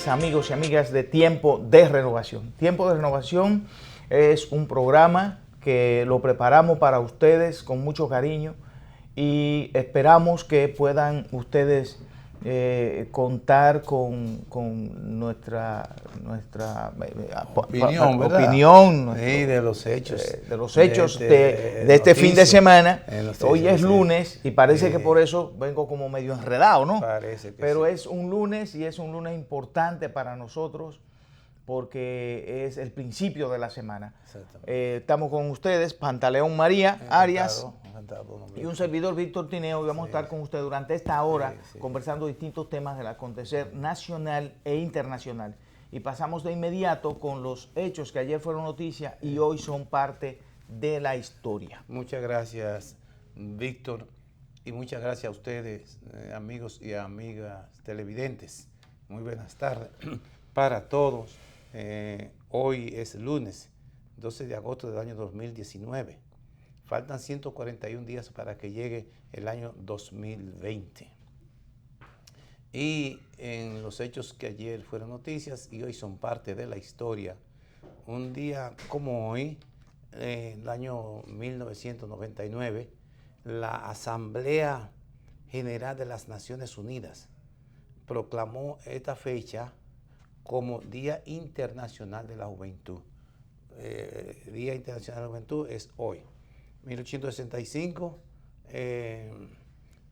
amigos y amigas de Tiempo de Renovación. Tiempo de Renovación es un programa que lo preparamos para ustedes con mucho cariño y esperamos que puedan ustedes contar con nuestra opinión, sí, de los hechos de este fin de semana. Hoy es lunes y parece que por eso vengo como medio enredado, ¿no? Parece que Pero sí. es un lunes y es un lunes importante para nosotros porque es el principio de la semana. Estamos con ustedes, Pantaleón María Arias y un servidor Víctor Tineo, y vamos a estar con usted durante esta hora conversando distintos temas del acontecer nacional e internacional. Y pasamos de inmediato con los hechos que ayer fueron noticia y hoy son parte de la historia. Muchas gracias, Víctor, y muchas gracias a ustedes, amigos y amigas televidentes. Muy buenas tardes para todos. Hoy es lunes 12 de agosto del año 2019. Faltan 141 días para que llegue el año 2020. Y en los hechos que ayer fueron noticias y hoy son parte de la historia, un día como hoy, el año 1999, la Asamblea General de las Naciones Unidas proclamó esta fecha como Día Internacional de la Juventud. Día Internacional de la Juventud es hoy, 1865,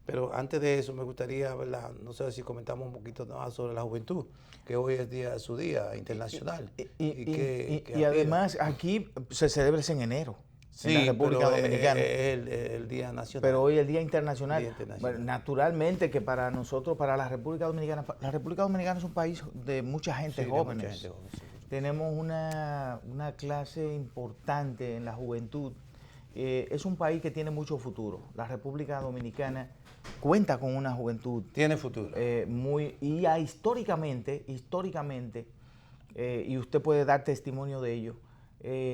pero antes de eso me gustaría, ¿verdad? No sé si comentamos un poquito más sobre la juventud, que hoy es su día internacional. Y además aquí se celebra en enero. Sí, en la República Dominicana. Es el Día Nacional. Pero hoy el Día Internacional. Bueno, naturalmente que para nosotros, para la República Dominicana es un país de mucha gente joven. Tenemos una clase importante en la juventud. Es un país que tiene mucho futuro. La República Dominicana cuenta con una juventud. Tiene futuro. Históricamente, y usted puede dar testimonio de ello,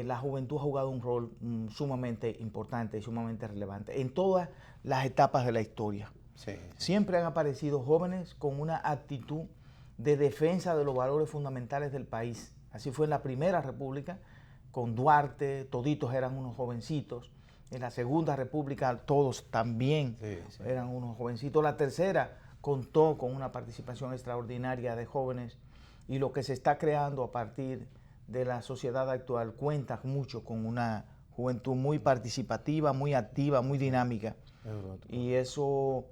la juventud ha jugado un rol sumamente importante y sumamente relevante en todas las etapas de la historia. Sí. Siempre han aparecido jóvenes con una actitud de defensa de los valores fundamentales del país. Así fue en la Primera República, con Duarte, toditos eran unos jovencitos. En la Segunda República todos también eran unos jovencitos. La Tercera contó con una participación extraordinaria de jóvenes, y lo que se está creando a partir de la sociedad actual cuenta mucho con una juventud muy participativa, muy activa, muy dinámica. Y eso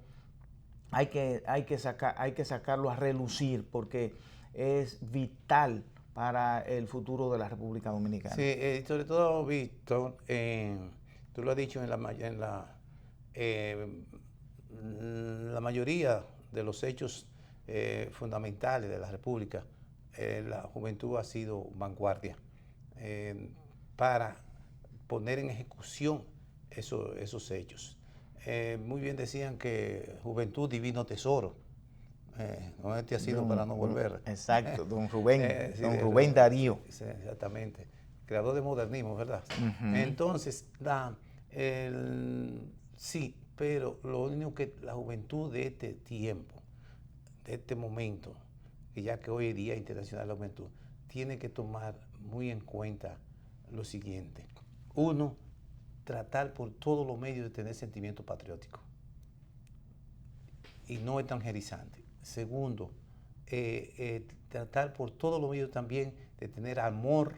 hay que sacarlo a relucir porque es vital para el futuro de la República Dominicana. Sí, sobre todo, Víctor, tú lo has dicho, la mayoría de los hechos fundamentales de la República, la juventud ha sido vanguardia para poner en ejecución esos hechos. Muy bien decían que juventud, divino tesoro. No este ha sido para no volver. Exacto, don Rubén Darío. Sí, exactamente. Creador de modernismo, ¿verdad? Entonces, sí, pero lo único que la juventud de este tiempo, de este momento, y ya que hoy es Día Internacional de la Juventud, tiene que tomar muy en cuenta lo siguiente. Uno, tratar por todos los medios de tener sentimiento patriótico y no extranjerizante. Segundo, tratar por todos los medios también de tener amor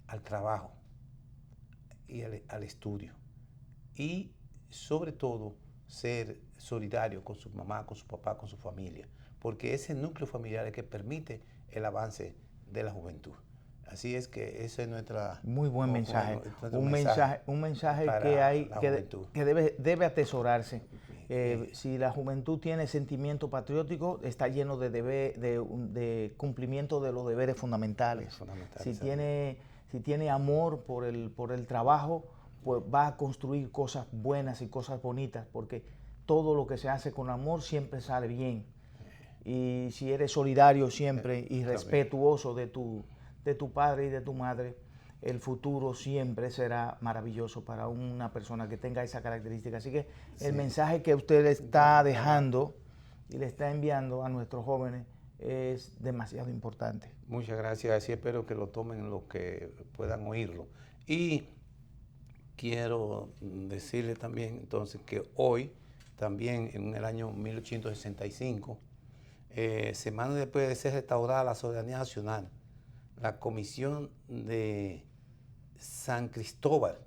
al trabajo y al estudio. Y sobre todo, ser solidario con su mamá, con su papá, con su familia, porque ese núcleo familiar es que permite el avance de la juventud. Así es que ese es nuestra... Muy buen mensaje. Un mensaje que debe atesorarse. Si la juventud tiene sentimiento patriótico, está lleno de cumplimiento de los deberes fundamentales. Si tiene amor por el trabajo, pues va a construir cosas buenas y cosas bonitas, porque todo lo que se hace con amor siempre sale bien. Y si eres solidario siempre y respetuoso de tu padre y de tu madre, el futuro siempre será maravilloso para una persona que tenga esa característica. Así que el mensaje que usted le está dejando y le está enviando a nuestros jóvenes es demasiado importante. Muchas gracias, y espero que lo tomen los que puedan oírlo. Y quiero decirle también entonces que hoy, también en el año 1865, semanas después de ser restaurada la soberanía nacional, la Comisión de San Cristóbal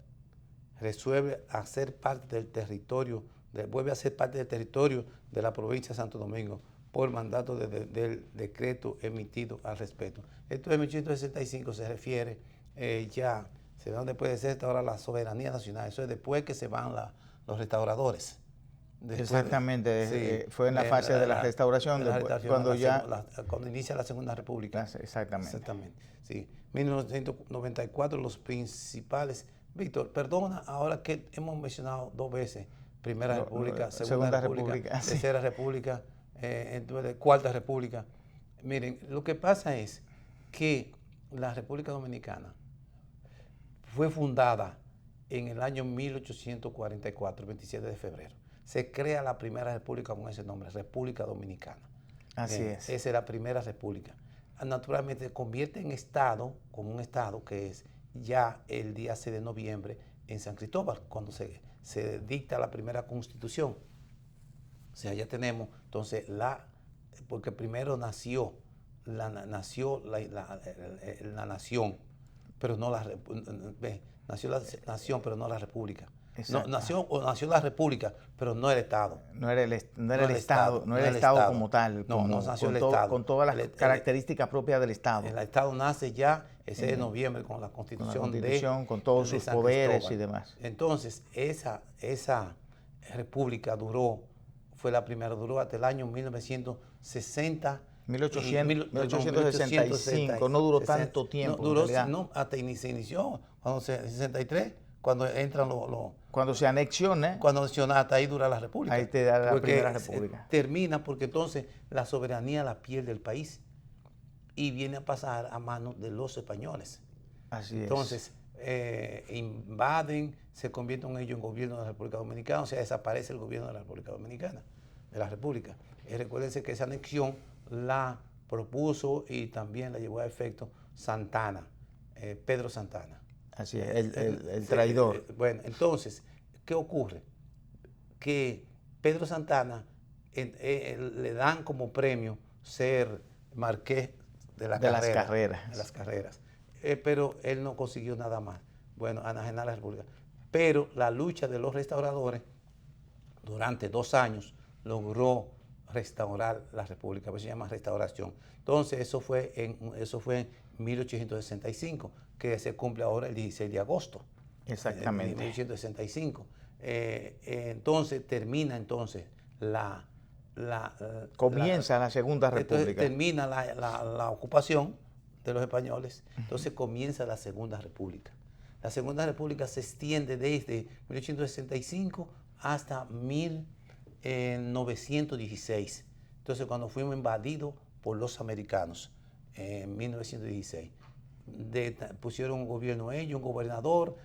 resuelve hacer parte del territorio, vuelve a ser parte del territorio de la provincia de Santo Domingo por mandato del decreto emitido al respecto. Esto en 1865 se refiere ya, se da después de ser restaurada la soberanía nacional, eso es después que se van los restauradores. Exactamente, fue en la fase de la restauración, cuando inicia la Segunda República. Exactamente. Sí. 1994, los principales. Víctor, perdona, ahora que hemos mencionado 2 veces, Primera República, Segunda República, Tercera República, Cuarta República. Miren, lo que pasa es que la República Dominicana fue fundada en el año 1844, el 27 de febrero. Se crea la primera república con ese nombre, República Dominicana. Así es. Esa es la primera república. Naturalmente se convierte en estado, como un estado que es ya el día 6 de noviembre en San Cristóbal, cuando se dicta la primera constitución. O sea, ya tenemos entonces porque primero nació la nación, pero no nació la nación, pero no la república. No, nació la república, pero no el Estado. No era el Estado como tal. No nació el Estado. Con todas las características propias del Estado. El Estado nace ya el 6 de noviembre con la Constitución, con todos sus poderes y demás. Entonces, esa república fue la primera, duró hasta el año 1865, no duró tanto tiempo. Hasta se inició, cuando en 63, cuando entran cuando se anexiona. Cuando anexiona, hasta ahí dura la república. Ahí te da la primera república. Termina porque entonces la soberanía la pierde el país y viene a pasar a manos de los españoles. Así es. Entonces, invaden, se convierten ellos en gobierno de la República Dominicana, o sea, desaparece el gobierno de la República Dominicana, de la República. Recuérdense que esa anexión la propuso y también la llevó a efecto Santana, Pedro Santana. Así es, el traidor. Bueno, entonces, ¿qué ocurre? Que Pedro Santana le dan como premio ser marqués de las carreras. Pero él no consiguió nada más. Bueno, enajenar la República. Pero la lucha de los restauradores durante 2 años logró restaurar la República, por eso se llama restauración. Entonces, eso fue en 1865, que se cumple ahora el 16 de agosto. Exactamente. En 1865. Entonces, termina comienza la Segunda República. Entonces, termina la ocupación de los españoles, entonces comienza la Segunda República. La Segunda República se extiende desde 1865 hasta 1916. Entonces, cuando fuimos invadidos por los americanos en 1916, pusieron un gobierno ellos, un gobernador,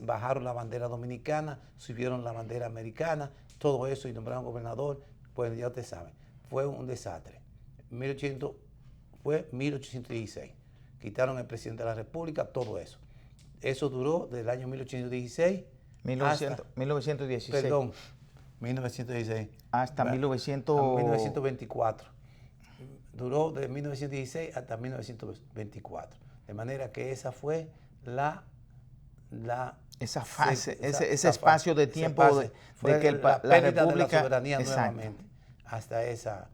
bajaron la bandera dominicana, subieron la bandera americana, todo eso y nombraron gobernador. Pues ya ustedes saben, fue un desastre. Fue 1816. Quitaron al presidente de la República, todo eso. Eso duró del año 1816 1916. Perdón, 1916. Hasta 1924. Duró de 1916 hasta 1924. De manera que esa fue esa fase, ese espacio de tiempo de que la pérdida República, de la soberanía exacto, nuevamente hasta esa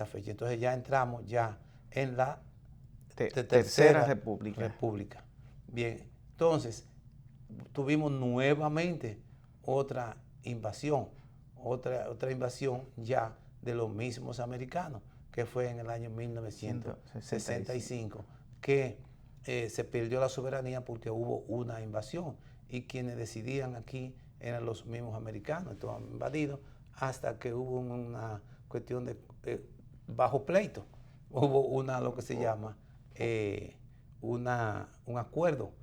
fecha. Entonces ya entramos ya en la Tercera República. Bien, entonces tuvimos nuevamente otra invasión ya de los mismos americanos, que fue en el año 1965, que se perdió la soberanía porque hubo una invasión y quienes decidían aquí eran los mismos americanos, entonces invadidos, hasta que hubo una cuestión de bajo pleito, hubo lo que se llama un acuerdo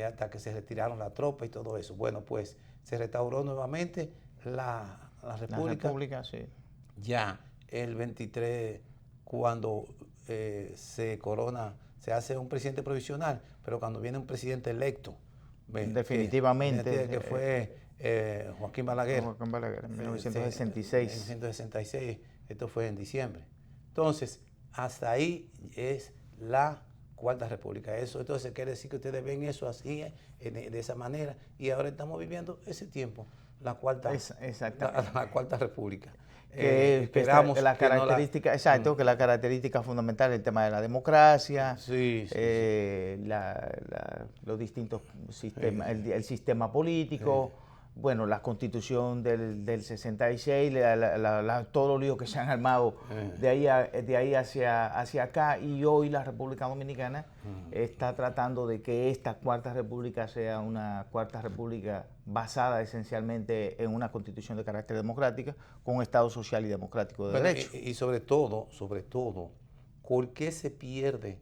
hasta que se retiraron la tropa y todo eso. Bueno, pues se restauró nuevamente la República. Sí. Ya el 23, cuando se corona, se hace un presidente provisional, pero cuando viene un presidente electo, definitivamente, que fue Joaquín Balaguer. Joaquín Balaguer, en 1966. En 1966, esto fue en diciembre. Entonces, hasta ahí es la Cuarta República. Eso entonces quiere decir que ustedes ven eso así, de esa manera, y ahora estamos viviendo ese tiempo, la Cuarta República. Esperamos que la característica, exacto, que la característica fundamental es el tema de la democracia, los distintos sistemas, el sistema político, bueno, la constitución del 66, todos los líos que se han armado de ahí hacia acá, y hoy la República Dominicana está tratando de que esta Cuarta República sea una Cuarta República basada esencialmente en una constitución de carácter democrática, con un Estado social y democrático de derecho. Y sobre todo, ¿por qué se pierde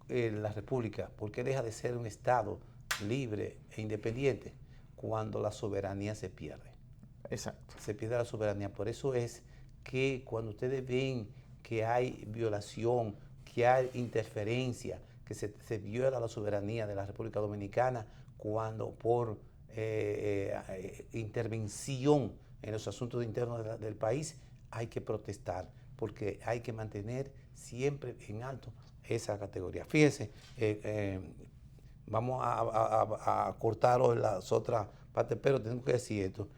la República? ¿Por qué deja de ser un Estado libre e independiente? Cuando la soberanía se pierde. Exacto. Se pierde la soberanía. Por eso es que cuando ustedes ven que hay violación, que hay interferencia, que se viola la soberanía de la República Dominicana, cuando por intervención en los asuntos internos del país, hay que protestar, porque hay que mantener siempre en alto esa categoría. Fíjense, vamos a cortar hoy las otras partes, pero tengo que decir esto.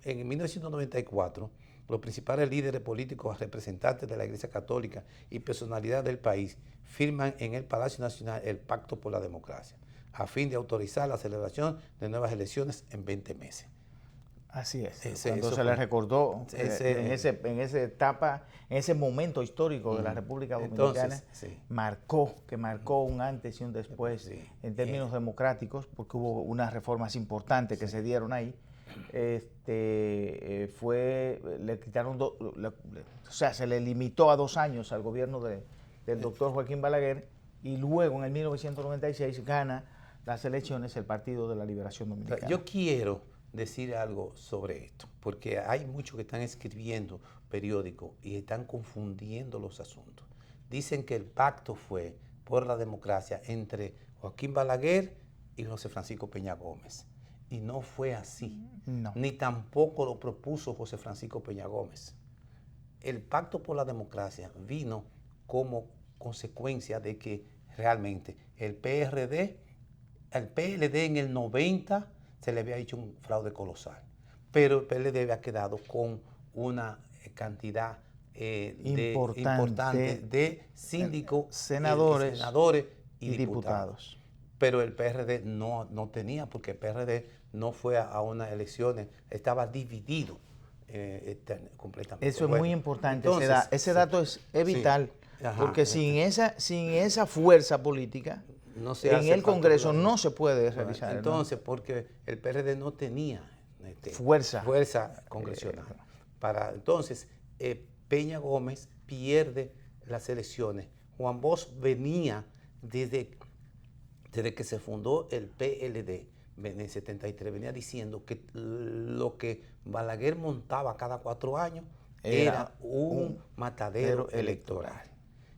En 1994, los principales líderes políticos, representantes de la Iglesia Católica y personalidades del país firman en el Palacio Nacional el Pacto por la Democracia, a fin de autorizar la celebración de nuevas elecciones en 20 meses. Así es. Cuando se le recordó en esa etapa, en ese momento histórico de la República Dominicana, marcó un antes y un después en términos democráticos, porque hubo unas reformas importantes que se dieron ahí. Le quitaron, se le limitó a 2 años al gobierno del doctor Joaquín Balaguer, y luego en el 1996 gana las elecciones el Partido de la Liberación Dominicana. Yo quiero decir algo sobre esto, porque hay muchos que están escribiendo periódicos y están confundiendo los asuntos. Dicen que el pacto fue por la democracia entre Joaquín Balaguer y José Francisco Peña Gómez, y no fue así, ni tampoco lo propuso José Francisco Peña Gómez. El pacto por la democracia vino como consecuencia de que realmente el PLD en el 90 se le había hecho un fraude colosal, pero el PLD había quedado con una cantidad importante de síndicos, senadores y diputados. Pero el PRD no tenía, porque el PRD no fue a unas elecciones, estaba dividido completamente. Eso es muy importante. Entonces, ese dato es vital, porque sin esa fuerza política, en el Congreso no se puede realizar. Entonces, porque el PRD no tenía fuerza congresional. Entonces, Peña Gómez pierde las elecciones. Juan Bosch venía desde que se fundó el PLD en el 73, venía diciendo que lo que Balaguer montaba cada 4 años era un matadero electoral,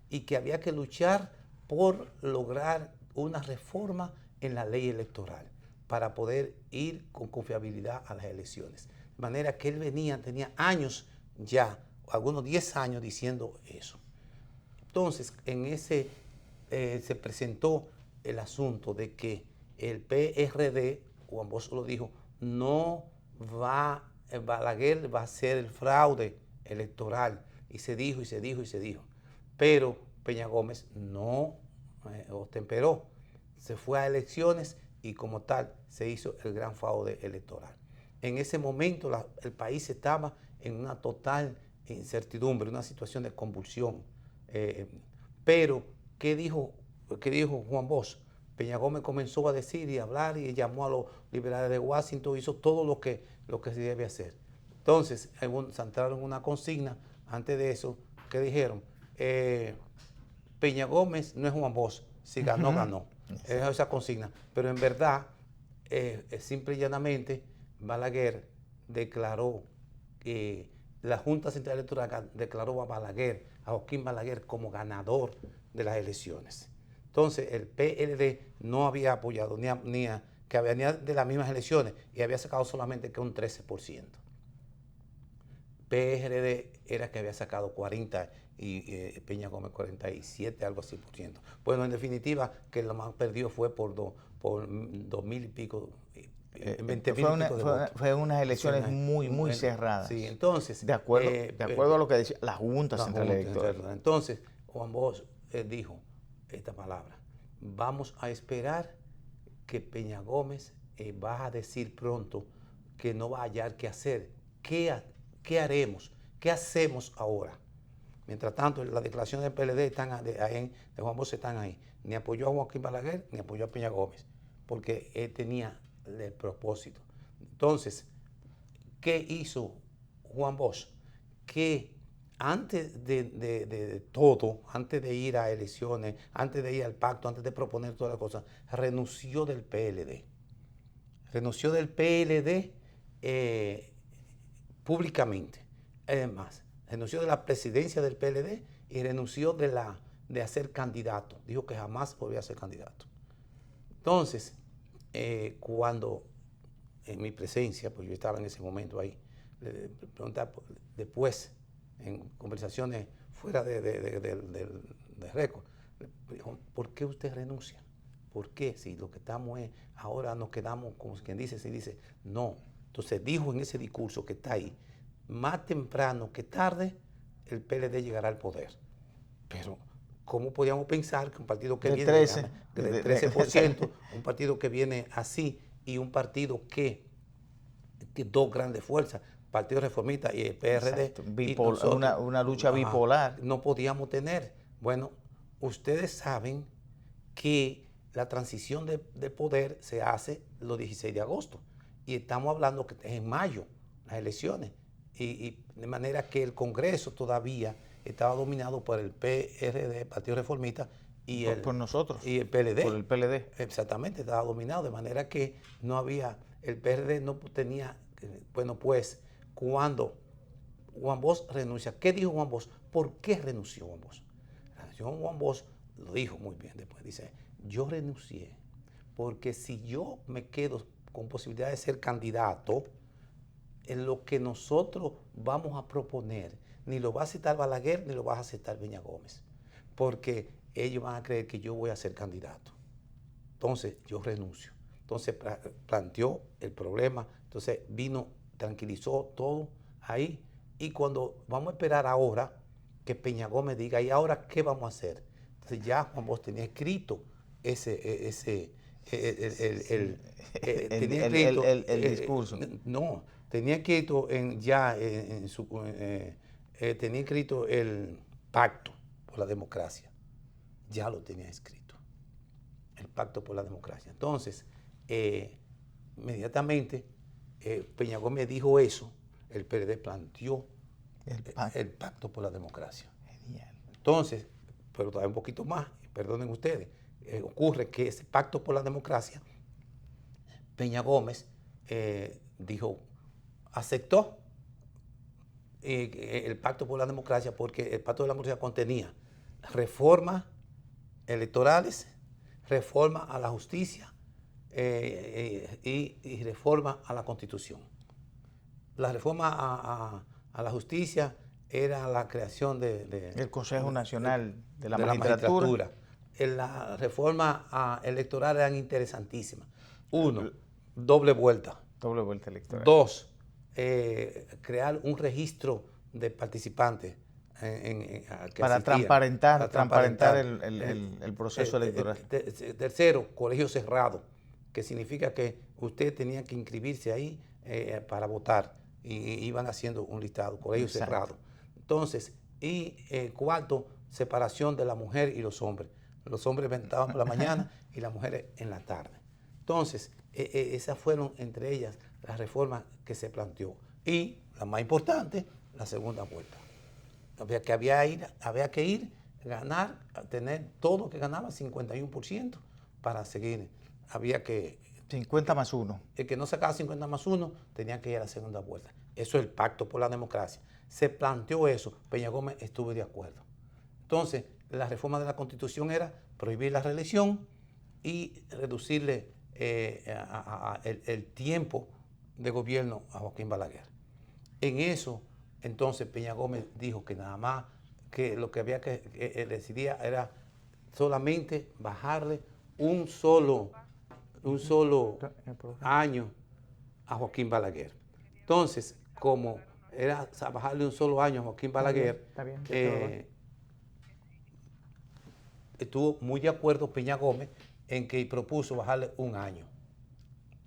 y que había que luchar por lograr una reforma en la ley electoral para poder ir con confiabilidad a las elecciones. De manera que él tenía años ya, algunos 10 años diciendo eso. Entonces, se presentó el asunto de que el PRD, Juan Bosch lo dijo, Balaguer va a hacer el fraude electoral, y se dijo. Pero Peña Gómez no temperó, se fue a elecciones y como tal se hizo el gran fraude electoral. En ese momento el país estaba en una total incertidumbre, una situación de convulsión. Pero, ¿qué dijo Juan Bosch? Peña Gómez comenzó a decir y a hablar y llamó a los liberales de Washington, hizo todo lo que se debe hacer. Entonces, entraron una consigna antes de eso, que dijeron, Peña Gómez no es Juan Bosch, si ganó, ganó. Esa consigna. Pero en verdad, simple y llanamente, Balaguer declaró la Junta Central Electoral declaró a Joaquín Balaguer como ganador de las elecciones. Entonces, el PLD no había apoyado que venía de las mismas elecciones y había sacado solamente que un 13%. PRD era que había sacado 40 y Peña Gómez 47, algo así por ciento. Bueno, en definitiva, que lo más perdido fue por 2.000 y pico, 20.000 y pico de votos. Fue unas elecciones muy cerradas. Sí, entonces... De acuerdo a lo que decía la Junta Central Electoral. Entonces, Juan Bosch dijo esta palabra: vamos a esperar que Peña Gómez va a decir pronto que no va a hallar qué hacer. ¿Qué haremos? ¿Qué hacemos ahora? Mientras tanto, las declaraciones del PLD de Juan Bosch están ahí. Ni apoyó a Joaquín Balaguer, ni apoyó a Peña Gómez, porque él tenía el propósito. Entonces, ¿qué hizo Juan Bosch? Que antes de todo, antes de ir a elecciones, antes de ir al pacto, antes de proponer todas las cosas, renunció del PLD. Renunció del PLD públicamente. Además, renunció de la presidencia del PLD y renunció de ser candidato. Dijo que jamás volvía a ser candidato. Entonces, cuando en mi presencia, pues yo estaba en ese momento ahí, le preguntaba después, en conversaciones fuera de récord, le dijo: ¿por qué usted renuncia? ¿Por qué? Si lo que estamos es, ahora nos quedamos, como quien dice, se dice, no. Entonces dijo en ese discurso que está ahí: más temprano que tarde, el PLD llegará al poder. Pero, ¿cómo podíamos pensar que un partido que viene del 13%, un partido que viene así, y un partido que dos grandes fuerzas, Partido Reformista y el PRD, y nosotros, una lucha bipolar, no podíamos tener? Bueno, ustedes saben que la transición de poder se hace los 16 de agosto y estamos hablando que es en mayo las elecciones, y de manera que el Congreso todavía estaba dominado por el PRD, Partido Reformista, y por nosotros, y el PLD. Por el PLD. Exactamente, estaba dominado, de manera que no había, el PRD no tenía, bueno, pues cuando Juan Bosch renuncia, ¿qué dijo Juan Bosch? ¿Por qué renunció Juan Bosch? Juan Bosch lo dijo muy bien después, dice: yo renuncié porque si yo me quedo con posibilidad de ser candidato, en lo que nosotros vamos a proponer, ni lo va a aceptar Balaguer, ni lo va a aceptar Peña Gómez, porque ellos van a creer que yo voy a ser candidato. Entonces, yo renuncio. Entonces, planteó el problema, entonces vino, tranquilizó todo ahí, y cuando vamos a esperar ahora que Peña Gómez diga: ¿y ahora qué vamos a hacer? Entonces ya Juan Bosch tenía escrito el discurso. No, tenía escrito tenía escrito el pacto por la democracia. Ya lo tenía escrito, el pacto por la democracia. Entonces, inmediatamente Peña Gómez dijo eso, el PLD planteó el pacto por la democracia. Genial. Entonces, pero todavía un poquito más, perdonen ustedes, ocurre que ese pacto por la democracia, Peña Gómez dijo, aceptó el pacto por la democracia, porque el pacto por la democracia contenía reformas electorales, reforma a la justicia y reforma a la Constitución. La reforma a la justicia era la creación el Consejo Nacional de la Magistratura. Las reformas electorales eran interesantísimas. Uno, doble vuelta. Doble vuelta electoral. Dos, crear un registro de participantes para transparentar el proceso electoral. Tercero, colegio cerrado, que significa que usted tenía que inscribirse ahí para votar, y iban haciendo un listado, colegio cerrado. Entonces, y cuarto, separación de la mujer y los hombres. Los hombres estaban por la mañana y las mujeres en la tarde. Entonces, esas fueron entre ellas las reformas que se planteó. Y la más importante, la segunda vuelta. Había que ir, ganar, tener todo lo que ganaba, 51%, para seguir. Había que... 50 más 1. El que no sacaba 50 más 1 tenía que ir a la segunda vuelta. Eso es el pacto por la democracia. se planteó eso, Peña Gómez estuvo de acuerdo. Entonces, la reforma de la Constitución era prohibir la reelección y reducirle el tiempo de gobierno a Joaquín Balaguer. En eso, entonces, Peña Gómez dijo que nada más, que lo que había que decidía era solamente bajarle un solo año a Joaquín Balaguer. Entonces, como era bajarle un solo año a Joaquín Balaguer, estuvo muy de acuerdo Peña Gómez en que propuso bajarle un año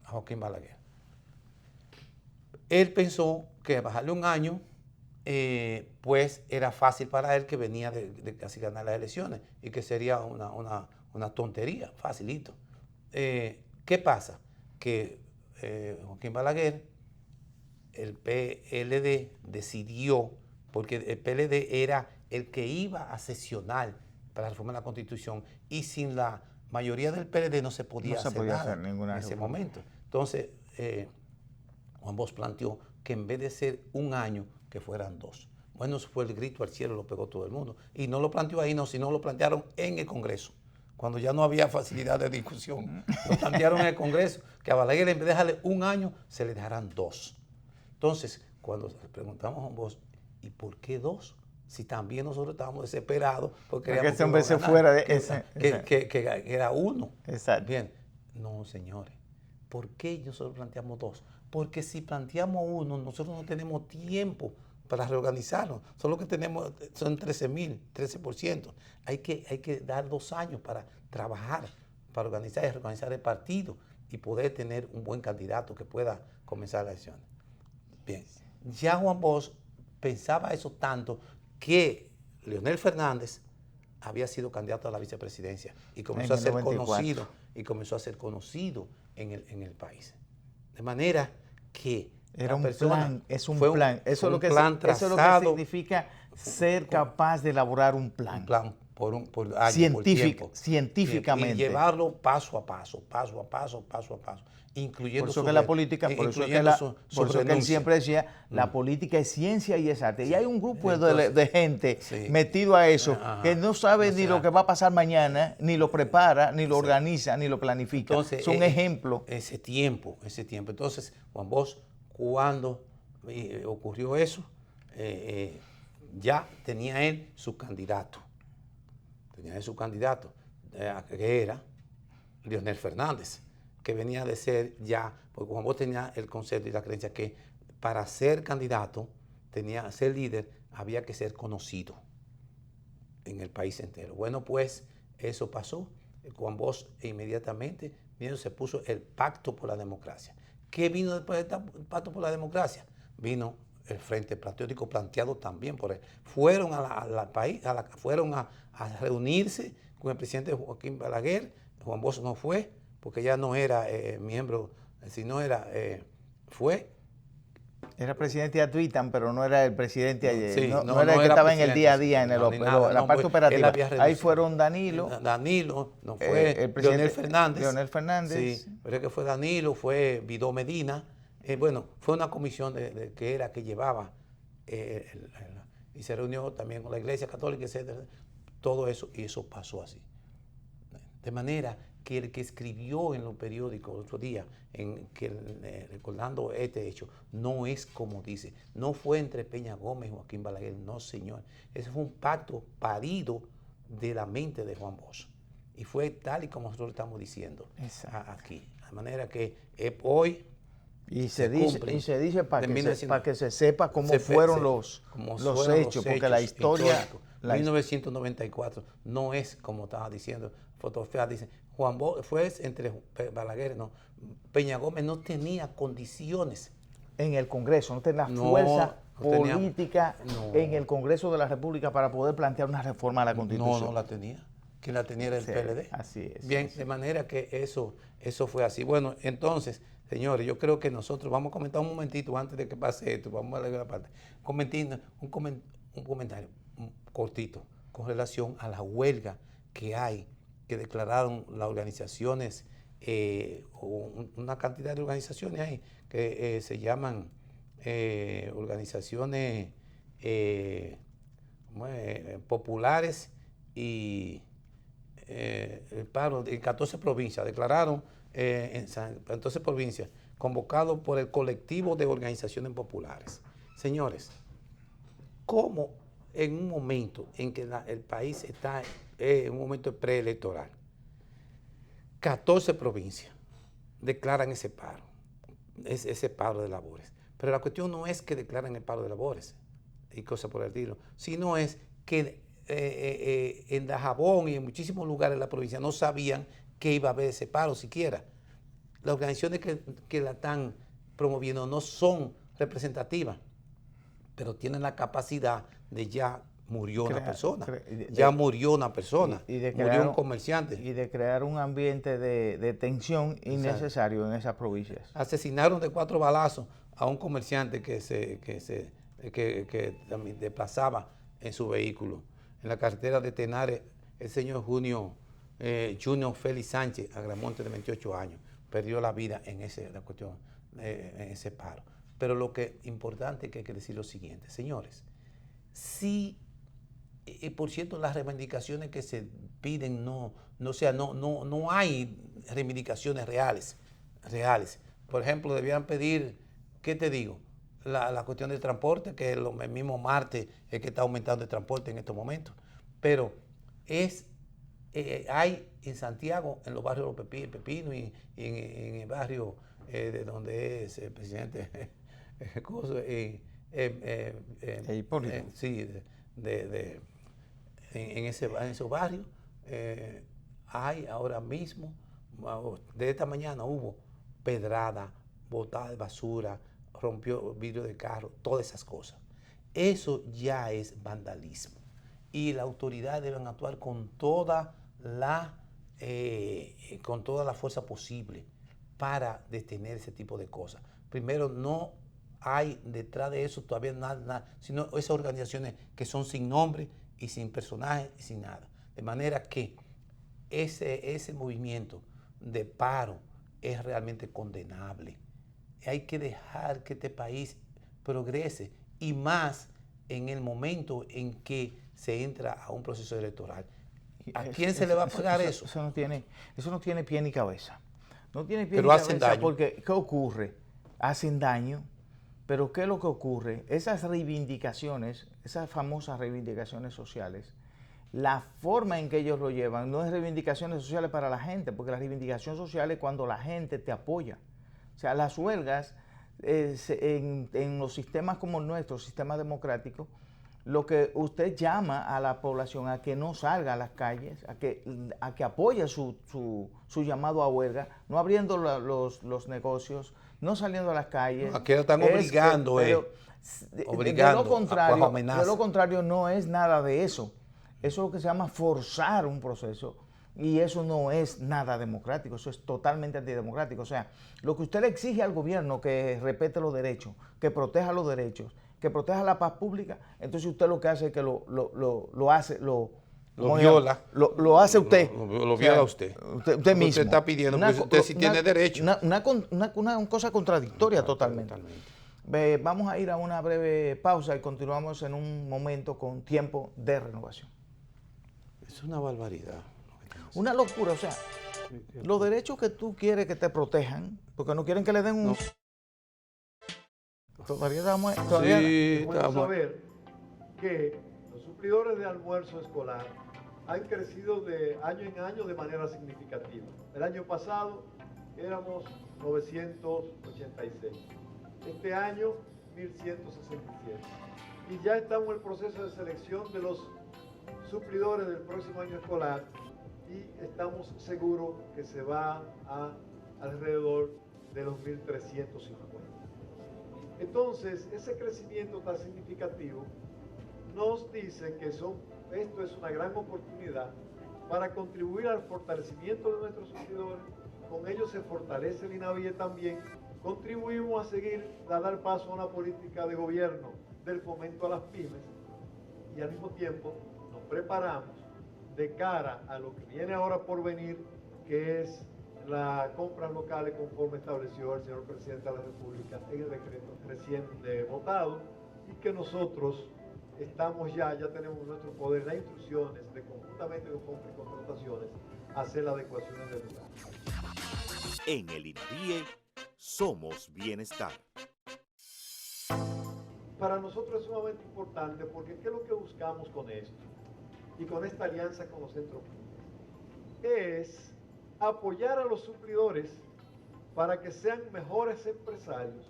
a Joaquín Balaguer. Él pensó que bajarle un año, pues era fácil para él, que venía de casi ganar las elecciones y que sería una tontería, facilito. ¿Qué pasa? Que Joaquín Balaguer, el PLD decidió, porque el PLD era el que iba a sesionar para la reforma de la Constitución, y sin la mayoría del PLD no se podía hacer nada en ese momento. Entonces, Juan Bosch planteó que en vez de ser un año, que fueran 2. Bueno, eso fue el grito al cielo, lo pegó todo el mundo. Y no lo planteó ahí, no, sino lo plantearon en el Congreso, cuando ya no había facilidad de discusión. Lo plantearon en el Congreso, que a Balaguer, en vez de dejarle un año, se le dejaran 2. Entonces, cuando le preguntamos a Juan Bosch, ¿y por qué 2? Si también nosotros estábamos desesperados porque queríamos este hombre se fuera de que era 1. Exacto. Bien, no, señores. ¿Por qué nosotros planteamos 2? Porque si planteamos 1, nosotros no tenemos tiempo para reorganizarnos. Solo que tenemos son 13%. Hay que dar 2 años para trabajar, para organizar y reorganizar el partido y poder tener un buen candidato que pueda comenzar las elecciones. Bien, ya Juan Bosch pensaba eso tanto que Leonel Fernández había sido candidato a la vicepresidencia y comenzó a ser conocido en el país. De manera que era un plan, es un plan. Eso es lo que significa ser capaz de elaborar un plan. Un plan por años, científicamente. Y llevarlo paso a paso, incluyendo por eso que la política, por eso que él siempre decía, la política es ciencia y es arte. Sí. Y hay un grupo de gente metido a eso, que no sabe ni lo que va a pasar mañana, ni lo prepara, ni lo organiza, ni lo planifica. Entonces, es un ejemplo. Ese tiempo. Entonces, Juan Bosch, cuando ocurrió eso, ya tenía él su candidato. Que era Leonel Fernández, que venía de ser ya, porque Juan Bosch tenía el concepto y la creencia que para ser candidato, ser líder, había que ser conocido en el país entero. Bueno, pues eso pasó. Juan Bosch inmediatamente se puso el Pacto por la Democracia. ¿Qué vino después del Pacto por la Democracia? Vino el Frente Patriótico, planteado también por él. Fueron fueron a reunirse con el presidente Joaquín Balaguer. Juan Bosch no fue, porque ya no era miembro, sino era presidente ad vitam, pero no era el presidente, sí, no era el que estaba en el día a día, en la parte operativa. Ahí fueron Danilo, no fue el presidente Leonel Fernández. Sí, pero que fue Danilo, fue Vidó Medina. Bueno, fue una comisión que llevaba y se reunió también con la Iglesia Católica, etcétera. Todo eso, y eso pasó así. De manera que el que escribió en los periódicos el otro día, recordando este hecho, no es como dice, no fue entre Peña Gómez y Joaquín Balaguer, no, señor. Ese fue un pacto parido de la mente de Juan Bosch. Y fue tal y como nosotros estamos diciendo aquí. De manera que hoy... Y se dice para que se sepa cómo fueron los hechos, porque la historia... 1994 no es como estaba diciendo, fotografía dice, Juan Bosch fue entre Balaguer, no, Peña Gómez no tenía condiciones. En el Congreso, no tenía fuerza política en el Congreso de la República para poder plantear una reforma a la Constitución. No la tenía. Quien la tenía era el PLD. Así es. Bien, de manera que eso fue así. Bueno, entonces, señores, yo creo que nosotros vamos a comentar un momentito antes de que pase esto, vamos a leer la parte. Un comentario cortito con relación a la huelga que hay, que declararon las organizaciones, una cantidad de organizaciones ahí que se llaman organizaciones populares y el paro en 14 provincias. Declararon en 14 provincias, convocado por el colectivo de organizaciones populares. Señores, ¿cómo en un momento en que el país está en un momento preelectoral, 14 provincias declaran ese paro de labores? Pero la cuestión no es que declaran el paro de labores y cosas por el estilo, sino es que en Dajabón y en muchísimos lugares de la provincia no sabían que iba a haber ese paro siquiera. Las organizaciones que la están promoviendo no son representativas, pero tienen la capacidad de ya murió una persona, murió un comerciante. Y de crear un ambiente de tensión innecesario en esas provincias. Asesinaron de 4 balazos a un comerciante que también desplazaba en su vehículo. En la carretera de Tenares, el señor Junior Félix Sánchez, agramonte de 28 años, perdió la vida en ese paro. Pero lo que es importante es que hay que decir lo siguiente, señores, si por cierto las reivindicaciones que se piden no hay reivindicaciones reales. Por ejemplo, debían pedir, ¿qué te digo? La cuestión del transporte, que el mismo martes es que está aumentando el transporte en estos momentos. Pero hay en Santiago, en los barrios de Pepino y en el barrio de donde es el presidente en esos barrios hay ahora mismo, de esta mañana hubo pedrada, botada de basura, rompió vidrio de carro, todas esas cosas. Eso ya es vandalismo y las autoridades deben actuar con toda la fuerza posible para detener ese tipo de cosas. Primero, no hay detrás de eso todavía nada, sino esas organizaciones que son sin nombre y sin personajes y sin nada. De manera que ese movimiento de paro es realmente condenable. Hay que dejar que este país progrese y más en el momento en que se entra a un proceso electoral. ¿A quién se le va a pagar eso? Eso no tiene pie ni cabeza. No tiene pie pero ni hacen cabeza daño. Porque, ¿qué ocurre? Hacen daño, pero ¿qué es lo que ocurre? Esas reivindicaciones, esas famosas reivindicaciones sociales, la forma en que ellos lo llevan no es reivindicaciones sociales para la gente, porque la reivindicación social es cuando la gente te apoya. O sea, las huelgas en los sistemas como el nuestro, sistemas democráticos, lo que usted llama a la población a que no salga a las calles, a que apoye su llamado a huelga, no abriendo los negocios, no saliendo a las calles. Aquí lo están obligando, obligando. De lo contrario, no es nada de eso. Eso es lo que se llama forzar un proceso. Y eso no es nada democrático, eso es totalmente antidemocrático. O sea, lo que usted le exige al gobierno, que respete los derechos, que proteja los derechos, que proteja la paz pública, entonces usted lo que hace es que lo viola. Lo hace usted. Lo viola usted. Usted mismo. Usted está pidiendo, porque usted sí tiene derecho. Una cosa contradictoria totalmente. Vamos a ir a una breve pausa y continuamos en un momento con Tiempo de Renovación. Es una barbaridad. Una locura, o sea, los derechos que tú quieres que te protejan, porque no quieren que le den un... No. Todavía estamos... Sí, Podemos saber que los suplidores de almuerzo escolar han crecido de año en año de manera significativa. El año pasado éramos 986, este año 1167. Y ya estamos en el proceso de selección de los suplidores del próximo año escolar y estamos seguros que se va a alrededor de los 1350. Entonces, ese crecimiento tan significativo nos dice que esto es una gran oportunidad para contribuir al fortalecimiento de nuestros suplidores. Con ello se fortalece el INAVIE también. Contribuimos a dar paso a una política de gobierno del fomento a las pymes y al mismo tiempo nos preparamos de cara a lo que viene ahora por venir, que es las compras locales conforme estableció el señor presidente de la República en el decreto recién votado y que nosotros estamos ya tenemos en nuestro poder las instrucciones de conjuntamente con compras y contrataciones hacer las adecuaciones del lugar. En el INAVIE somos bienestar. Para nosotros es sumamente importante porque ¿qué es lo que buscamos con esto? Y con esta alianza con los centros públicos. Es apoyar a los suplidores para que sean mejores empresarios,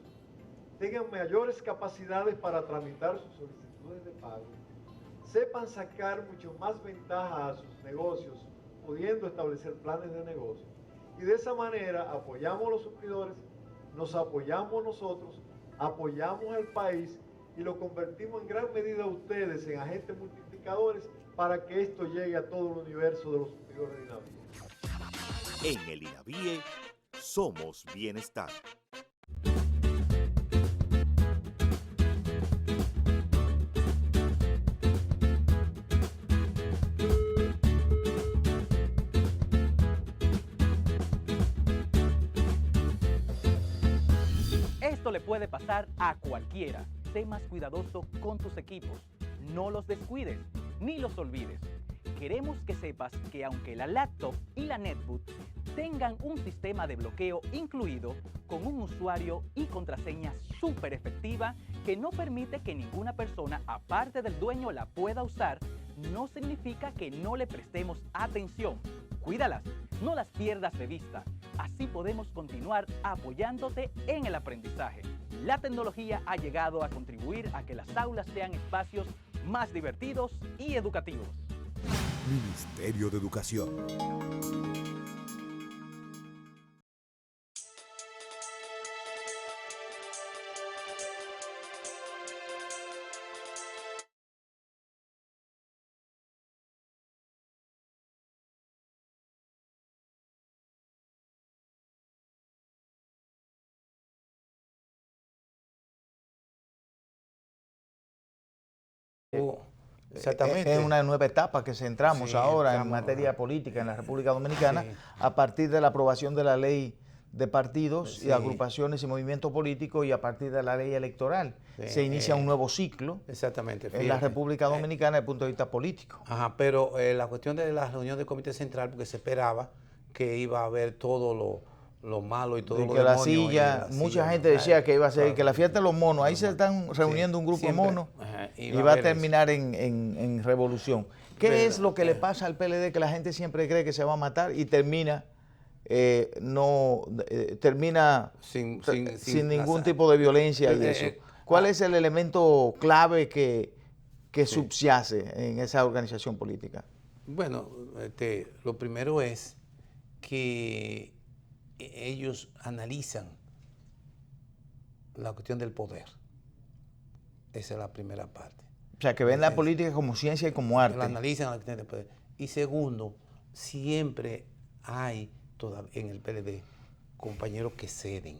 tengan mayores capacidades para tramitar sus solicitudes de pago, sepan sacar mucho más ventaja a sus negocios, pudiendo establecer planes de negocio. Y de esa manera apoyamos a los suplidores, nos apoyamos nosotros, apoyamos al país y lo convertimos en gran medida ustedes en agentes multiplicadores para que esto llegue a todo el universo de los suplidores de INAVIE. En el INAVIE somos bienestar. Esto le puede pasar a cualquiera. Sé más cuidadoso con tus equipos. No los descuides ni los olvides. Queremos que sepas que aunque la laptop y la netbook tengan un sistema de bloqueo incluido con un usuario y contraseña súper efectiva que no permite que ninguna persona aparte del dueño la pueda usar, no significa que no le prestemos atención. Cuídalas, no las pierdas de vista. Así podemos continuar apoyándote en el aprendizaje. La tecnología ha llegado a contribuir a que las aulas sean espacios más divertidos y educativos. Ministerio de Educación. Exactamente. Es una nueva etapa que entramos ahora en materia política en la República Dominicana a partir de la aprobación de la ley de partidos y agrupaciones y movimientos políticos y a partir de la ley electoral. Se inicia un nuevo ciclo en la República Dominicana desde el punto de vista político. Ajá, pero la cuestión de la reunión del Comité Central, porque se esperaba que iba a haber todo lo malo y todo lo que la silla, mucha gente decía que iba a ser que la fiesta de los monos, ahí se están reuniendo un grupo de monos y va a terminar en revolución. ¿Qué es lo que le pasa al PLD que la gente siempre cree que se va a matar y termina sin ningún tipo de violencia y eso? ¿Cuál es el elemento clave que subyace en esa organización política? Bueno, lo primero es que ellos analizan la cuestión del poder. Esa es la primera parte. O sea, que ven la política como ciencia y como arte. La analizan la cuestión del poder. Y segundo, siempre hay en el PLD compañeros que ceden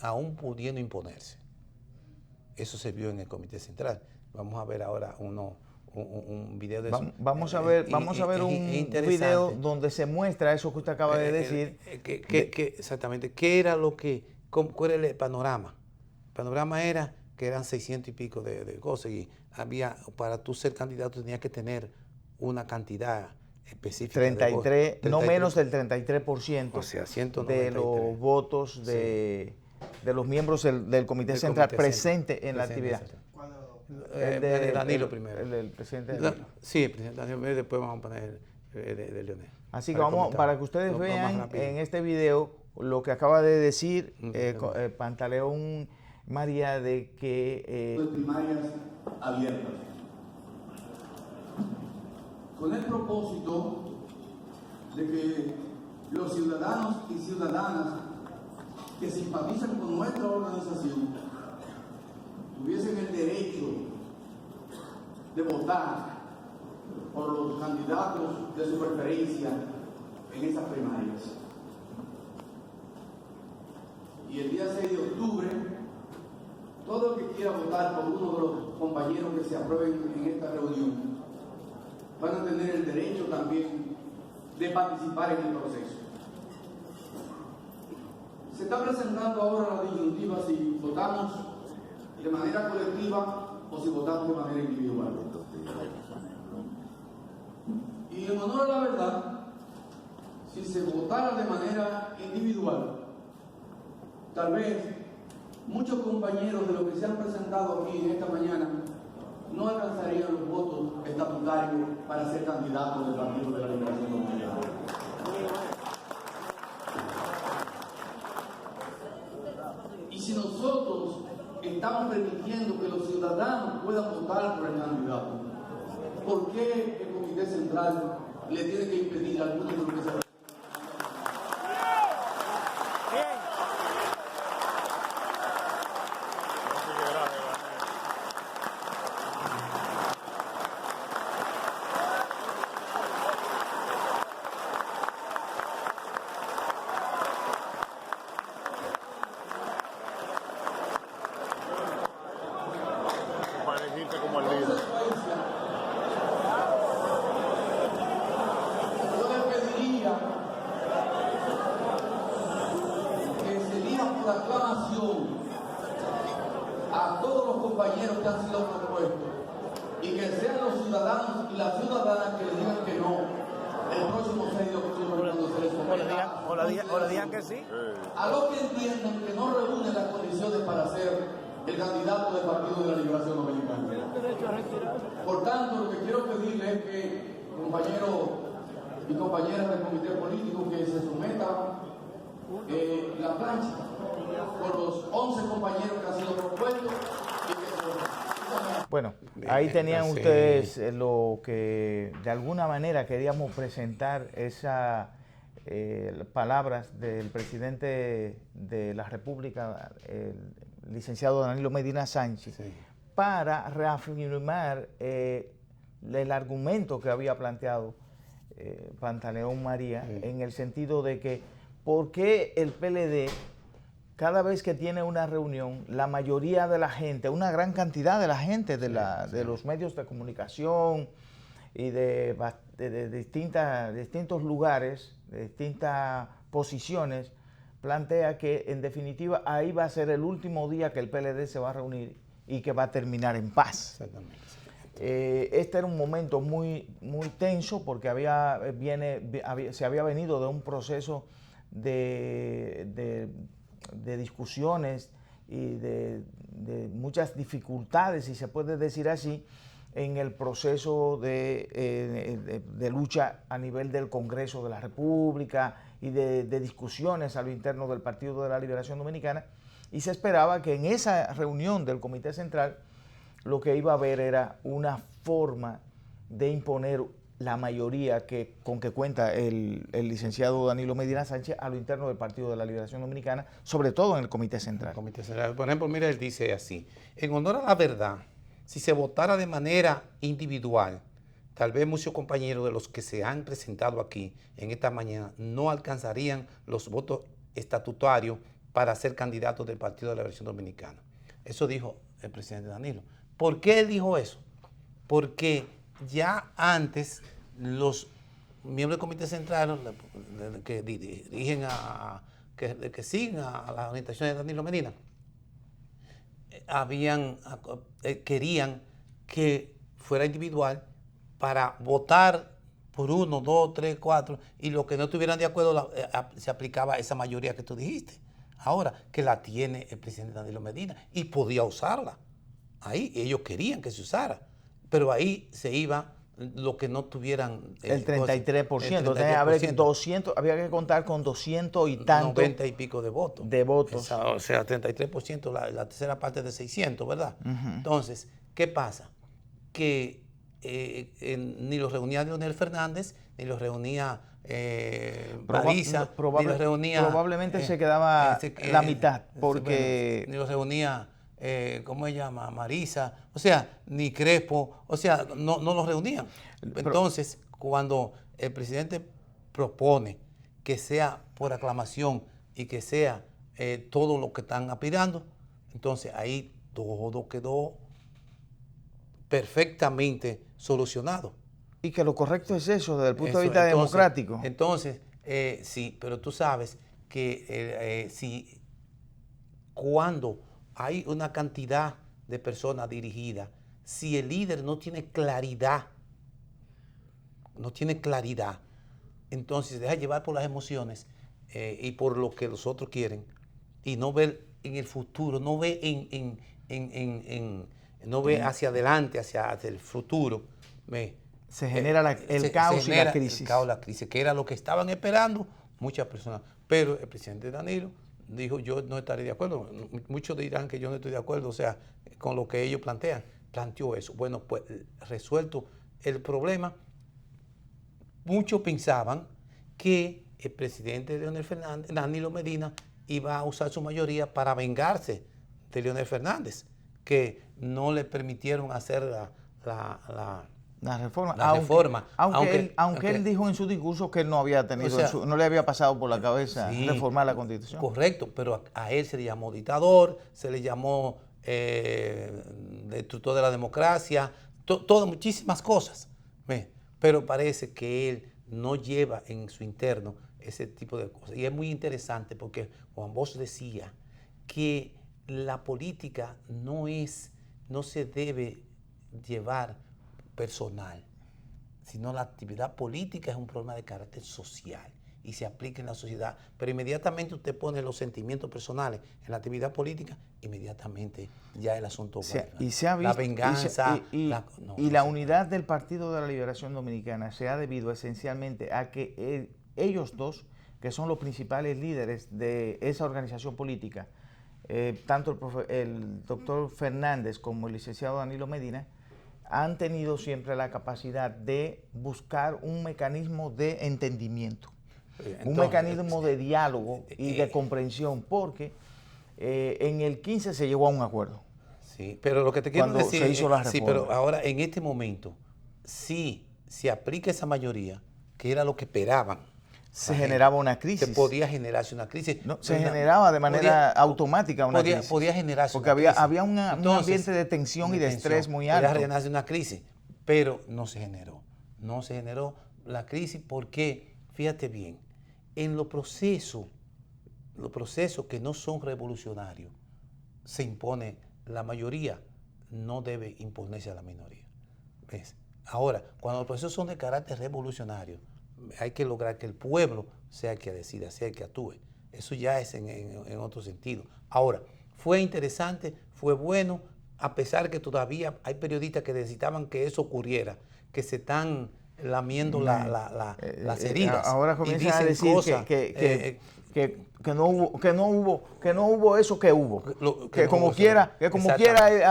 aún pudiendo imponerse. Eso se vio en el Comité Central. Vamos a ver ahora un video de eso. Vamos a ver un video donde se muestra eso que usted acaba de decir. Exactamente. ¿Qué era cuál era el panorama? El panorama era que eran 600 y pico de cosas y para tú ser candidato tenías que tener una cantidad específica 33, no menos del 33%, o sea, 193 de los votos de los miembros del Comité Central presentes en la actividad. Danilo primero. El presidente sí, el presidente Danilo primero, después vamos a poner de Leonel. Así que para que ustedes vean en este video lo que acaba de decir Pantaleón María de que... primarias abiertas. Con el propósito de que los ciudadanos y ciudadanas que simpatizan con nuestra organización tuviesen el derecho de votar por los candidatos de su preferencia en esas primarias. Y el día 6 de octubre, todo el que quiera votar por uno de los compañeros que se aprueben en esta reunión van a tener el derecho también de participar en el proceso. Se está presentando ahora la disyuntiva si votamos de manera colectiva o si votamos de manera individual. Y en honor a la verdad, si se votara de manera individual, tal vez muchos compañeros de los que se han presentado aquí en esta mañana no alcanzarían los votos estatutarios para ser candidatos del Partido de la Liberación Dominicana. Y si nosotros estamos permitiendo que los ciudadanos puedan votar por el candidato, ¿por qué el Comité Central le tiene que impedir a algunos de los que se... a todos los compañeros que han sido propuestos y que sean los ciudadanos y las ciudadanas que le digan que no el próximo 6 de octubre cuando se les someta o le digan que sí. A los que entiendan que no reúnen las condiciones para ser el candidato del Partido de la Liberación Dominicana. Por tanto, lo que quiero pedirle es que compañeros y compañeras del comité político que se sometan la plancha con los 11 compañeros que han sido propuestos y que Bueno, ahí tenían ustedes lo que de alguna manera queríamos presentar, esas palabras del presidente de la República, el licenciado Danilo Medina Sánchez, para reafirmar el argumento que había planteado Pantaleón María, en el sentido de que ¿por qué el PLD cada vez que tiene una reunión, la mayoría de la gente, una gran cantidad de la gente de los medios de comunicación y de distintos lugares, de distintas posiciones, plantea que en definitiva ahí va a ser el último día que el PLD se va a reunir y que va a terminar en paz? Este era un momento muy tenso porque se había venido de un proceso de discusiones y de muchas dificultades, si se puede decir así, en el proceso de lucha a nivel del Congreso de la República y de discusiones a lo interno del Partido de la Liberación Dominicana, y se esperaba que en esa reunión del Comité Central lo que iba a haber era una forma de imponer la mayoría con que cuenta el licenciado Danilo Medina Sánchez a lo interno del Partido de la Liberación Dominicana, sobre todo en el Comité Central. Por ejemplo, mira, él dice así: en honor a la verdad, si se votara de manera individual, tal vez muchos compañeros de los que se han presentado aquí en esta mañana no alcanzarían los votos estatutarios para ser candidatos del Partido de la Liberación Dominicana. Eso dijo el presidente Danilo. ¿Por qué él dijo eso? Porque ya antes los miembros del Comité Central que dirigen que siguen a las orientaciones de Danilo Medina querían que fuera individual para votar por 1, 2, 3, 4, y los que no estuvieran de acuerdo se aplicaba esa mayoría que tú dijiste. Ahora que la tiene el presidente Danilo Medina y podía usarla. Ahí ellos querían que se usara, pero ahí se iba lo que no tuvieran el 33%. Entonces, había que contar con 200 y tantos. 90 y pico de votos. O sea, 33%, la tercera parte de 600, ¿verdad? Entonces, ¿qué pasa? Que ni los reunía Leonel Fernández, ni los reunía Marisa, ni los reunía... Probablemente se quedaba la mitad, porque... ni los reunía... ¿cómo se llama? Marisa, o sea, ni Crespo, o sea, no los reunían. Entonces, cuando el presidente propone que sea por aclamación y que sea todo lo que están aspirando, entonces ahí todo quedó perfectamente solucionado. Y que lo correcto es eso, desde el punto de vista democrático. Entonces, sí, pero tú sabes que cuando hay una cantidad de personas dirigidas si el líder no tiene claridad, entonces se deja llevar por las emociones y por lo que los otros quieren y no ve en el futuro, no ve no ve hacia adelante, hacia el futuro. Se genera el caos y la crisis. El caos, la crisis, que era lo que estaban esperando muchas personas. Pero el presidente Danilo dijo, yo no estaré de acuerdo. Muchos dirán que yo no estoy de acuerdo, o sea, con lo que ellos plantean. Planteó eso. Bueno, pues resuelto el problema, muchos pensaban que el presidente Leonel Fernández, Danilo Medina, iba a usar su mayoría para vengarse de Leonel Fernández, que no le permitieron hacer la reforma. Aunque él dijo en su discurso que él no había tenido, o sea, no le había pasado por la cabeza reformar la Constitución. Correcto, pero a él se le llamó dictador, se le llamó destructor de la democracia, muchísimas cosas. Pero parece que él no lleva en su interno ese tipo de cosas. Y es muy interesante porque Juan Bosch decía que la política no se debe llevar personal, sino la actividad política es un problema de carácter social y se aplica en la sociedad. Pero inmediatamente usted pone los sentimientos personales en la actividad política, inmediatamente ya el asunto y se ha visto, la venganza la unidad del Partido de la Liberación Dominicana se ha debido esencialmente a que ellos dos, que son los principales líderes de esa organización política, tanto el doctor Fernández como el licenciado Danilo Medina, han tenido siempre la capacidad de buscar un mecanismo de entendimiento, un mecanismo de diálogo y de comprensión, porque en el 15 se llegó a un acuerdo. Sí, pero lo que te quiero decir se hizo la reforma. Sí, pero ahora en este momento, si se aplica esa mayoría, que era lo que esperaban, se generaba una crisis. Se podía generarse una crisis. No, se generaba de manera automática una crisis. Podía generarse porque una crisis. Había un ambiente de tensión y de estrés muy alto. Podía generarse una crisis, pero no se generó. No se generó la crisis porque, fíjate bien, en los procesos que no son revolucionarios, se impone la mayoría, no debe imponerse a la minoría. ¿Ves? Ahora, cuando los procesos son de carácter revolucionario, hay que lograr que el pueblo sea el que decida, sea el que actúe. Eso ya es en otro sentido. Ahora, fue interesante, fue bueno, a pesar que todavía hay periodistas que necesitaban que eso ocurriera, que se están lamiendo las heridas. Ahora comienzan a decir cosas, que no hubo eso que hubo. Que como quiera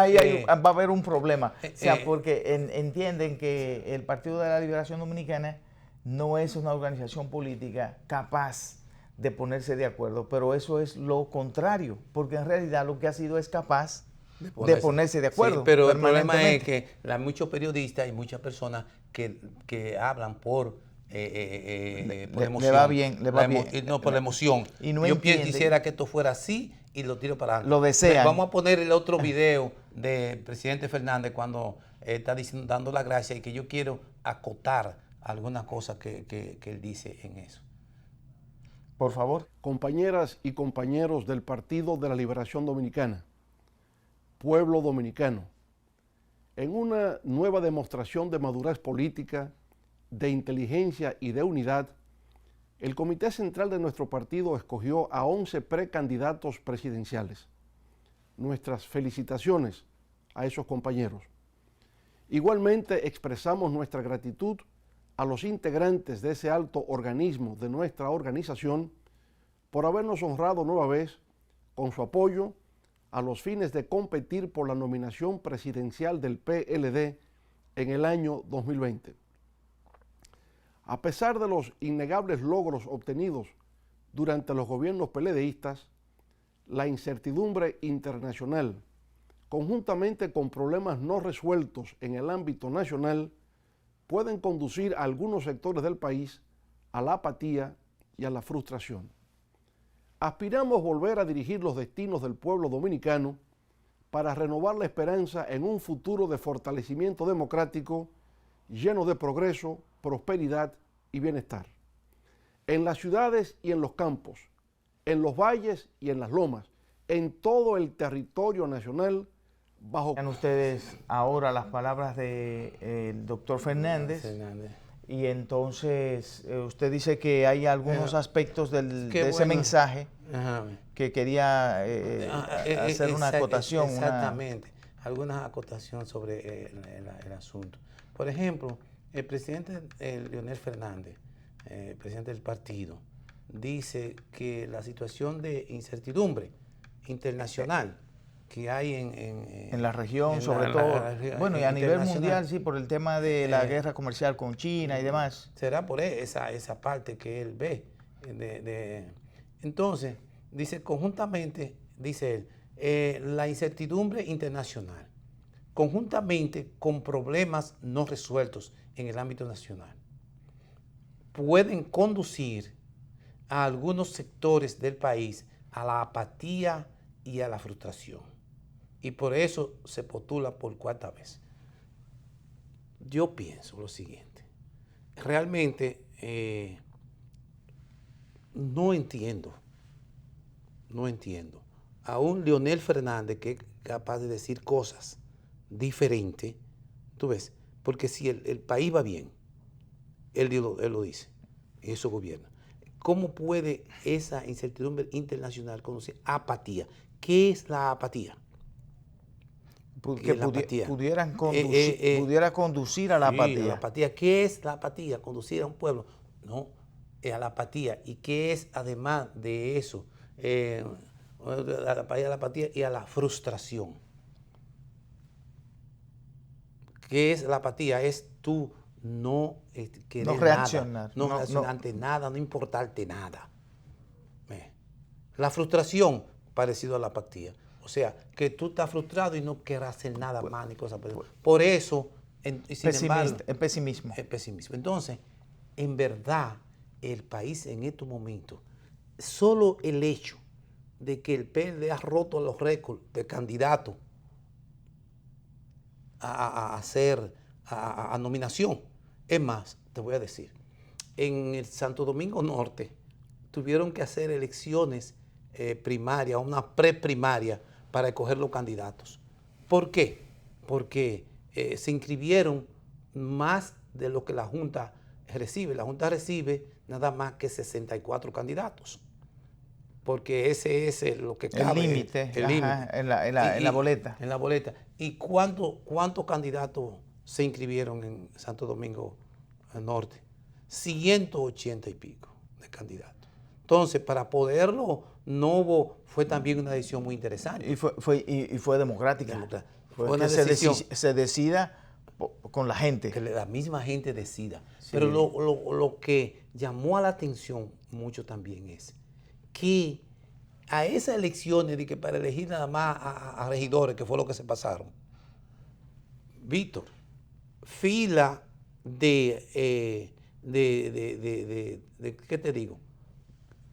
ahí va a haber un problema. O sea, porque entienden que el Partido de la Liberación Dominicana no es una organización política capaz de ponerse de acuerdo, pero eso es lo contrario, porque en realidad lo que ha sido es capaz de ponerse de acuerdo. Sí, pero el problema es que muchos periodistas y muchas personas que hablan por emoción. Le va bien. No, por la emoción. Y no yo quisiera que esto fuera así y lo tiro para adelante. Lo desean. Vamos a poner el otro video del presidente Fernández cuando está dando la gracia y que yo quiero acotar algunas cosas que él dice en eso. Por favor. Compañeras y compañeros del Partido de la Liberación Dominicana, pueblo dominicano, en una nueva demostración de madurez política, de inteligencia y de unidad, el Comité Central de nuestro partido escogió a 11 precandidatos presidenciales. Nuestras felicitaciones a esos compañeros. Igualmente expresamos nuestra gratitud a los integrantes de ese alto organismo de nuestra organización por habernos honrado nueva vez con su apoyo a los fines de competir por la nominación presidencial del PLD en el año 2020. A pesar de los innegables logros obtenidos durante los gobiernos PLDistas, la incertidumbre internacional, conjuntamente con problemas no resueltos en el ámbito nacional, pueden conducir a algunos sectores del país a la apatía y a la frustración. Aspiramos volver a dirigir los destinos del pueblo dominicano para renovar la esperanza en un futuro de fortalecimiento democrático lleno de progreso, prosperidad y bienestar. En las ciudades y en los campos, en los valles y en las lomas, en todo el territorio nacional, bajo... Vean ustedes ahora las palabras del doctor Fernández. Y entonces usted dice que hay algunos aspectos de ese mensaje que quería hacer una acotación. Exactamente, alguna acotación sobre el asunto. Por ejemplo, el presidente Leonel Fernández, presidente del partido, dice que la situación de incertidumbre internacional que hay en la región, sobre todo, bueno, y a nivel mundial, sí, por el tema de la guerra comercial con China y demás. Será por esa parte que él ve. Entonces, dice conjuntamente, dice él, la incertidumbre internacional, conjuntamente con problemas no resueltos en el ámbito nacional, pueden conducir a algunos sectores del país a la apatía y a la frustración. Y por eso se postula por cuarta vez. Yo pienso lo siguiente. Realmente no entiendo. A un Leonel Fernández que es capaz de decir cosas diferentes, tú ves, porque si el país va bien, él lo dice, y eso gobierna. ¿Cómo puede esa incertidumbre internacional conducir a apatía? ¿Qué es la apatía? Que pudiera conducir a la apatía. La apatía. ¿Qué es la apatía? Conducir a un pueblo. No, a la apatía. ¿Y qué es además de eso? A la apatía y a la frustración. ¿Qué es la apatía? Es tú no querer no reaccionar. No reaccionar ante nada, no importarte nada. La frustración, parecido a la apatía. O sea, que tú estás frustrado y no quieras hacer nada más ni cosas. Por eso, es pesimismo. Es pesimismo. Entonces, en verdad, el país en estos momentos, solo el hecho de que el PLD ha roto los récords de candidatos a nominación. Es más, te voy a decir, en el Santo Domingo Norte tuvieron que hacer elecciones primarias, una preprimaria, para escoger los candidatos. ¿Por qué? Porque se inscribieron más de lo que la Junta recibe. La Junta recibe nada más que 64 candidatos. Porque ese es lo que cabe. El límite en la boleta. En la boleta. ¿Y cuántos candidatos se inscribieron en Santo Domingo Norte? 180 y pico de candidatos. Entonces, para poderlo, fue también una decisión muy interesante. Y fue democrática. Fue una decisión. Se decida con la gente. Que la misma gente decida. Sí. Pero lo que llamó a la atención mucho también es que a esas elecciones de que para elegir nada más a regidores, que fue lo que se pasaron, Víctor, fila ¿qué te digo?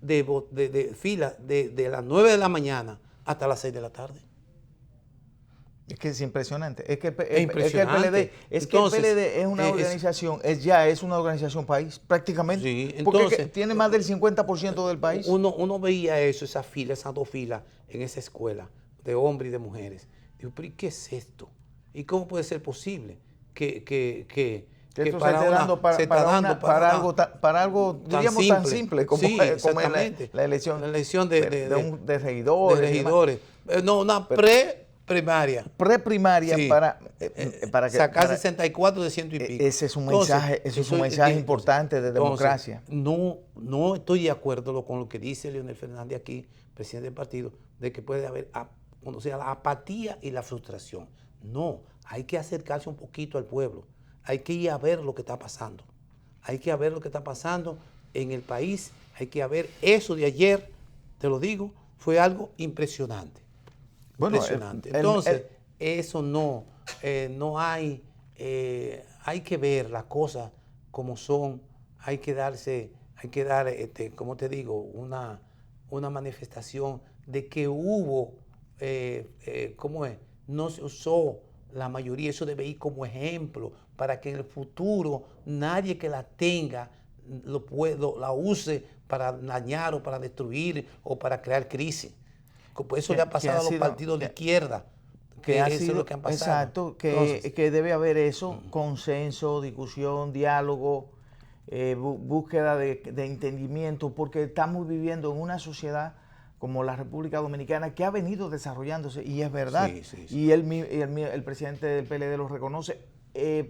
De fila de las 9 de la mañana hasta las 6 de la tarde. Es que es impresionante. Es que el PLD es una organización, es una organización país, prácticamente. Sí, entonces, porque tiene más del 50% del país. Uno veía eso, esas dos filas en esa escuela, de hombres y de mujeres. Digo, pero ¿y qué es esto? ¿Y cómo puede ser posible que esto se esté dando para algo diríamos tan simple como, sí, como la elección de regidores? De regidores. No, una preprimaria. Preprimaria, sí, para sacar 64 de 100 y pico. Ese es un mensaje importante de democracia. No estoy de acuerdo con lo que dice Leonel Fernández aquí, presidente del partido, de que puede haber la apatía y la frustración. No, hay que acercarse un poquito al pueblo. Hay que ir a ver lo que está pasando. Hay que ver lo que está pasando en el país. Hay que ver eso de ayer, te lo digo, fue algo impresionante. Bueno, impresionante. Entonces, eso no hay, hay que ver las cosas como son. Hay que dar, como te digo, una manifestación de que hubo, ¿cómo es? No se usó la mayoría, eso debe ir como ejemplo para que en el futuro nadie que la tenga la use para dañar o para destruir o para crear crisis. Eso le ha pasado a los partidos de izquierda, que eso es lo que han pasado. Exacto, que debe haber eso, consenso, discusión, diálogo, búsqueda de entendimiento, porque estamos viviendo en una sociedad como la República Dominicana que ha venido desarrollándose, y es verdad, y el presidente del PLD lo reconoce,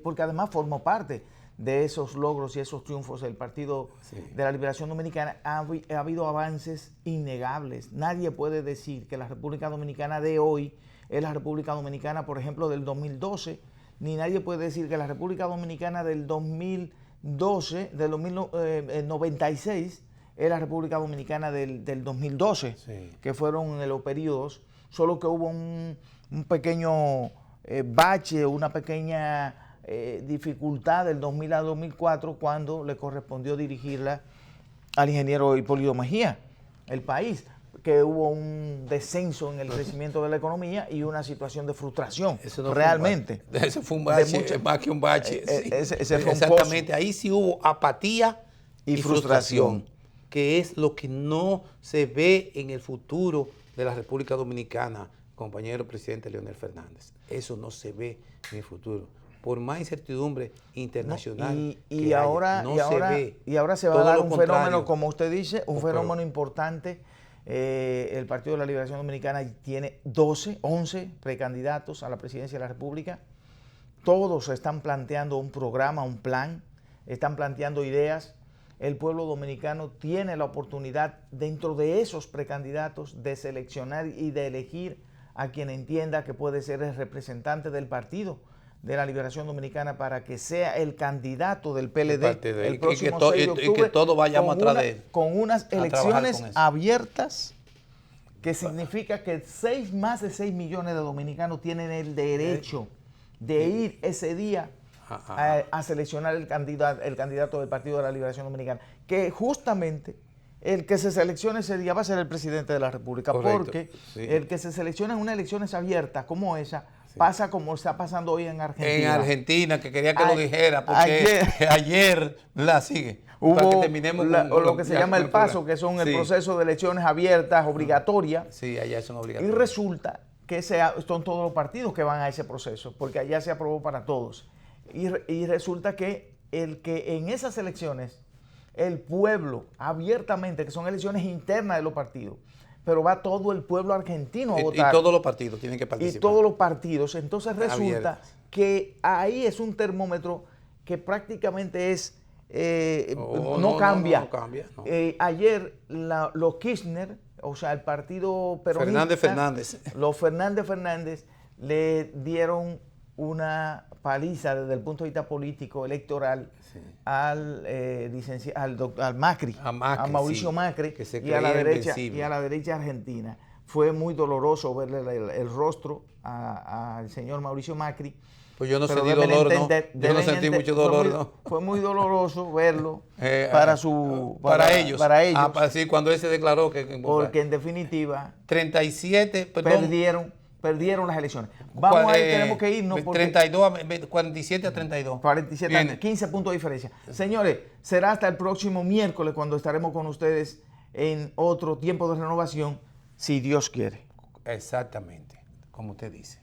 porque además formó parte de esos logros y esos triunfos del Partido de la Liberación Dominicana. Ha habido avances innegables. Nadie puede decir que la República Dominicana de hoy es la República Dominicana, por ejemplo, del 2012, ni nadie puede decir que la República Dominicana del 2012, del 96, es la República Dominicana del 2012, que fueron los periodos, solo que hubo un pequeño bache, una pequeña dificultad del 2000 a 2004 cuando le correspondió dirigirla al ingeniero Hipólito Mejía, el país, que hubo un descenso en el crecimiento de la economía y una situación de frustración, realmente. Ese fue un bache, más que un bache. Ese fue exactamente, ahí sí hubo apatía y frustración, que es lo que no se ve en el futuro de la República Dominicana, compañero presidente Leonel Fernández. Eso no se ve en el futuro. Por más incertidumbre internacional y ahora se va a dar un fenómeno, como usted dice, un fenómeno importante. El Partido de la Liberación Dominicana tiene 11 precandidatos a la presidencia de la República. Todos están planteando un programa, un plan, están planteando ideas. El pueblo dominicano tiene la oportunidad, dentro de esos precandidatos, de seleccionar y de elegir a quien entienda que puede ser el representante del Partido de la Liberación Dominicana para que sea el candidato del PLD el próximo 6 de octubre, y que todos vayamos atrás de él, con unas elecciones abiertas, que significa que más de 6 millones de dominicanos tienen el derecho de ir ese día a seleccionar el candidato del Partido de la Liberación Dominicana, que justamente el que se seleccione ese día va a ser el presidente de la República. Correcto, porque el que se selecciona en unas elecciones abiertas como esa, pasa como está pasando hoy en Argentina. En Argentina, que quería que lo dijera, porque ayer la sigue. Hubo para que terminemos lo que se llama el paso, que son el proceso de elecciones abiertas, obligatorias. Sí, allá son obligatorias. Y resulta que son todos los partidos que van a ese proceso, porque allá se aprobó para todos. Y resulta que en esas elecciones, el pueblo, abiertamente, que son elecciones internas de los partidos, pero va todo el pueblo argentino a votar. Y todos los partidos tienen que participar. Y todos los partidos. Entonces resulta que ahí es un termómetro que prácticamente es no cambia. No. Ayer los Kirchner, o sea, el partido peronista, los Fernández le dieron una paliza desde el punto de vista político, electoral, al Macri, a Mauricio Macri y a la derecha argentina. Fue muy doloroso verle el rostro al señor Mauricio Macri. Pues yo no sentí dolor, ¿no? Yo no sentí mucho dolor, ¿no? Fue muy doloroso verlo para ellos. Sí, cuando él se declaró que... Porque en definitiva... 37, perdieron las elecciones. Vamos a ir, tenemos que irnos. 47 a 32. 47 a 15 puntos de diferencia. Señores, será hasta el próximo miércoles cuando estaremos con ustedes en otro tiempo de renovación, si Dios quiere. Exactamente, como usted dice.